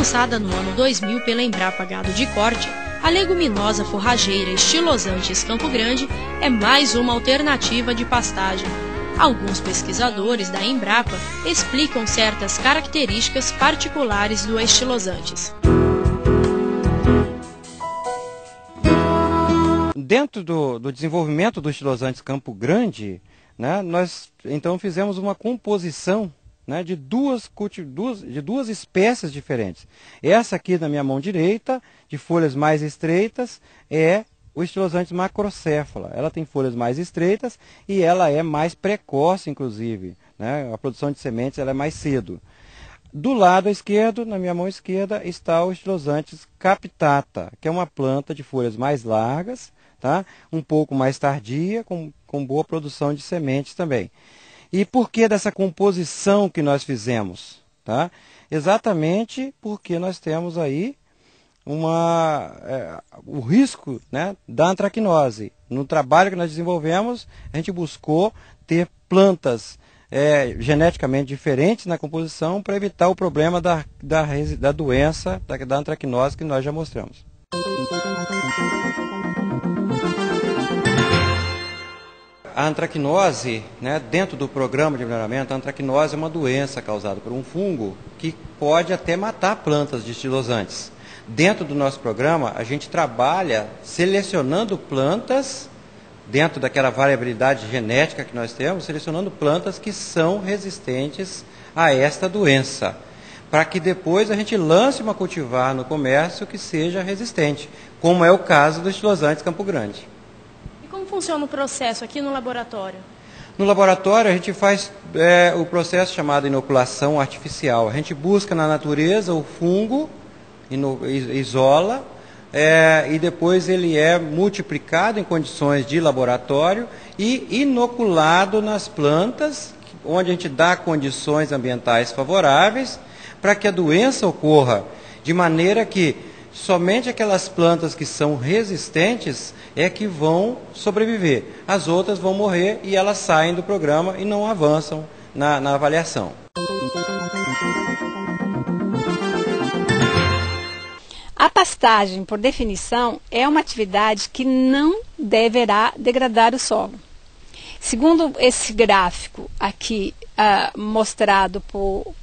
lançada no ano 2000 pela Embrapa Gado de Corte, a leguminosa forrageira Stylosantes Campo Grande é mais uma alternativa de pastagem. Alguns pesquisadores da Embrapa explicam certas características particulares do Stylosantes. Dentro do desenvolvimento do Stylosantes Campo Grande, né, nós então fizemos uma composição, né, de duas espécies diferentes. Essa aqui na minha mão direita, de folhas mais estreitas, é o Stylosantes macrocéfala. Ela tem folhas mais estreitas e ela é mais precoce, inclusive, né? A produção de sementes ela é mais cedo. Do lado esquerdo, na minha mão esquerda, está o Stylosantes capitata, que é uma planta de folhas mais largas, tá? Um pouco mais tardia, com boa produção de sementes também. E por que dessa composição que nós fizemos? Tá? Exatamente porque nós temos aí o risco, né, da antracnose. No trabalho que nós desenvolvemos, a gente buscou ter plantas geneticamente diferentes na composição para evitar o problema da doença, da antracnose que nós já mostramos. A antracnose, né, dentro do programa de melhoramento, a antracnose é uma doença causada por um fungo que pode até matar plantas de estilosantes. Dentro do nosso programa, a gente trabalha selecionando plantas, dentro daquela variabilidade genética que nós temos, selecionando plantas que são resistentes a esta doença, para que depois a gente lance uma cultivar no comércio que seja resistente, como é o caso do Stylosantes Campo Grande. Como funciona o processo aqui no laboratório? No laboratório a gente faz o processo chamado inoculação artificial. A gente busca na natureza o fungo, isola, e depois ele é multiplicado em condições de laboratório e inoculado nas plantas, onde a gente dá condições ambientais favoráveis para que a doença ocorra, de maneira que somente aquelas plantas que são resistentes é que vão sobreviver. As outras vão morrer e elas saem do programa e não avançam na avaliação. A pastagem, por definição, é uma atividade que não deverá degradar o solo. Segundo esse gráfico aqui mostrado por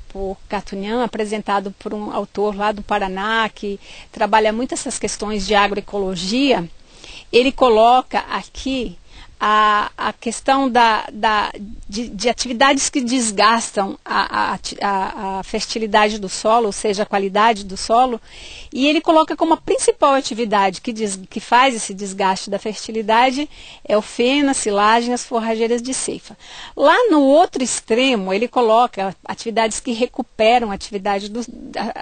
Catunian, apresentado por um autor lá do Paraná, que trabalha muito essas questões de agroecologia, ele coloca aqui a questão de atividades que desgastam a fertilidade do solo, ou seja, a qualidade do solo, e ele coloca como a principal atividade que faz esse desgaste da fertilidade é o feno, a silagem e as forrageiras de ceifa. Lá no outro extremo, ele coloca atividades que recuperam a atividade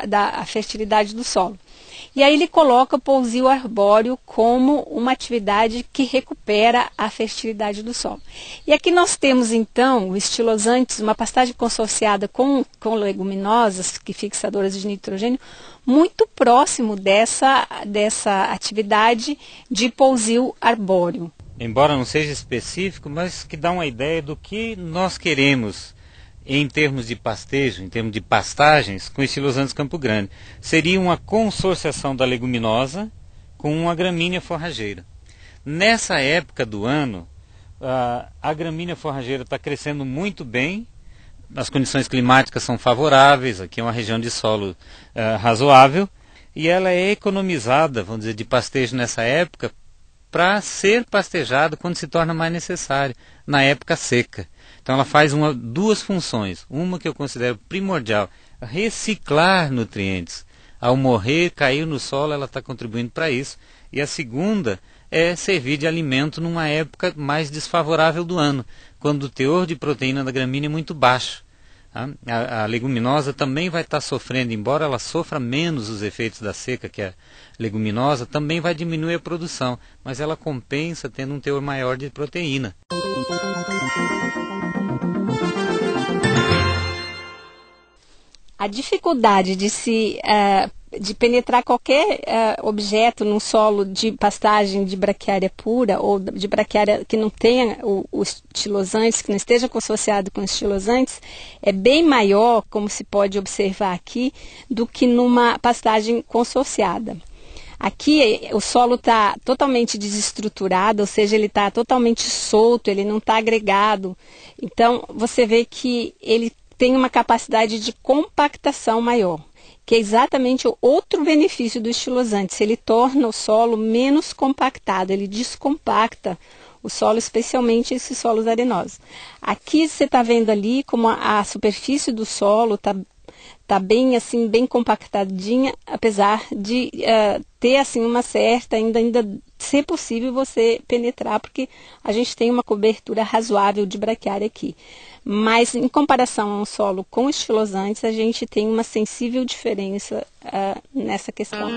da fertilidade do solo. E aí ele coloca o pousio arbóreo como uma atividade que recupera a fertilidade do solo. E aqui nós temos então o Stylosantes, uma pastagem consorciada com leguminosas, fixadoras de nitrogênio, muito próximo dessa atividade de pousio arbóreo. Embora não seja específico, mas que dá uma ideia do que nós queremos em termos de pastejo, em termos de pastagens, com Stylosantes Campo Grande. Seria uma consorciação da leguminosa com uma gramínea forrageira. Nessa época do ano, a gramínea forrageira está crescendo muito bem, as condições climáticas são favoráveis, aqui é uma região de solo razoável, e ela é economizada, vamos dizer, de pastejo nessa época, para ser pastejada quando se torna mais necessário, na época seca. Então ela faz duas funções. Uma que eu considero primordial, reciclar nutrientes. Ao morrer, cair no solo, ela está contribuindo para isso. E a segunda é servir de alimento numa época mais desfavorável do ano, quando o teor de proteína da gramínea é muito baixo. A leguminosa também vai estar sofrendo, embora ela sofra menos os efeitos da seca que a leguminosa, também vai diminuir a produção, mas ela compensa tendo um teor maior de proteína. A dificuldade de se de penetrar qualquer objeto num solo de pastagem de braquiária pura ou de braquiária que não tenha os estilosantes, que não esteja associado com estilosantes, é bem maior, como se pode observar aqui, do que numa pastagem consorciada. Aqui o solo está totalmente desestruturado, ou seja, ele está totalmente solto, ele não está agregado. Então, você vê que ele tem uma capacidade de compactação maior, que é exatamente o outro benefício do estilosante. Ele torna o solo menos compactado, ele descompacta o solo, especialmente esses solos arenosos. Aqui você está vendo ali como a superfície do solo está bem assim, bem compactadinha, apesar de ter assim uma certa, ainda ser possível você penetrar, porque a gente tem uma cobertura razoável de braquiária aqui. Mas em comparação a um solo com estilosantes, a gente tem uma sensível diferença nessa questão.